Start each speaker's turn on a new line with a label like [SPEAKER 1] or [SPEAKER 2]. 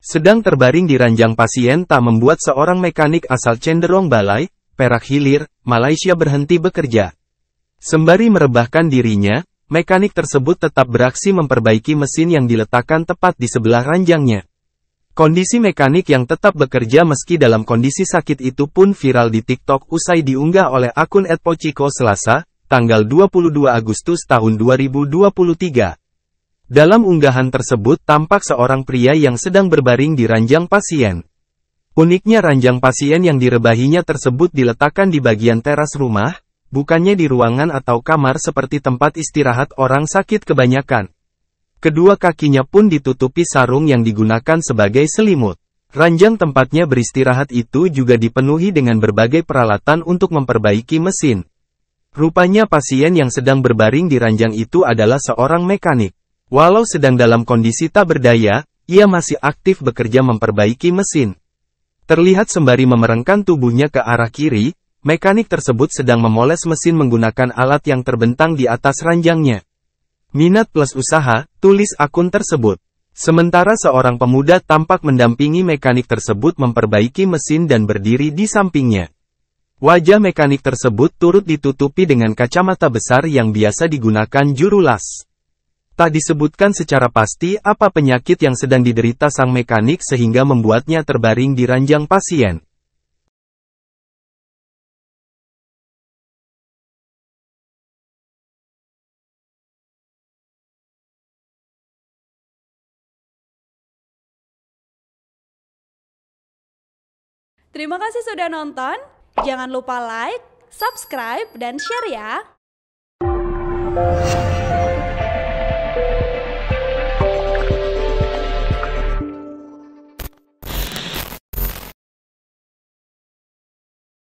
[SPEAKER 1] Sedang terbaring di ranjang pasien tak membuat seorang mekanik asal Cenderung Balai, Perak Hilir, Malaysia berhenti bekerja. Sembari merebahkan dirinya, mekanik tersebut tetap beraksi memperbaiki mesin yang diletakkan tepat di sebelah ranjangnya. Kondisi mekanik yang tetap bekerja meski dalam kondisi sakit itu pun viral di TikTok usai diunggah oleh akun @pochiko Selasa, tanggal 22 Agustus tahun 2023. Dalam unggahan tersebut tampak seorang pria yang sedang berbaring di ranjang pasien. Uniknya ranjang pasien yang direbahinya tersebut diletakkan di bagian teras rumah, bukannya di ruangan atau kamar seperti tempat istirahat orang sakit kebanyakan. Kedua kakinya pun ditutupi sarung yang digunakan sebagai selimut. Ranjang tempatnya beristirahat itu juga dipenuhi dengan berbagai peralatan untuk memperbaiki mesin. Rupanya pasien yang sedang berbaring di ranjang itu adalah seorang mekanik. Walau sedang dalam kondisi tak berdaya, ia masih aktif bekerja memperbaiki mesin. Terlihat sembari memerengkan tubuhnya ke arah kiri, mekanik tersebut sedang memoles mesin menggunakan alat yang terbentang di atas ranjangnya. Minat plus usaha, tulis akun tersebut. Sementara seorang pemuda tampak mendampingi mekanik tersebut memperbaiki mesin dan berdiri di sampingnya. Wajah mekanik tersebut turut ditutupi dengan kacamata besar yang biasa digunakan juru las. Tak disebutkan secara pasti apa penyakit yang sedang diderita sang mekanik sehingga membuatnya terbaring di ranjang pasien.
[SPEAKER 2] Terima kasih sudah nonton, jangan lupa like, subscribe, dan share ya!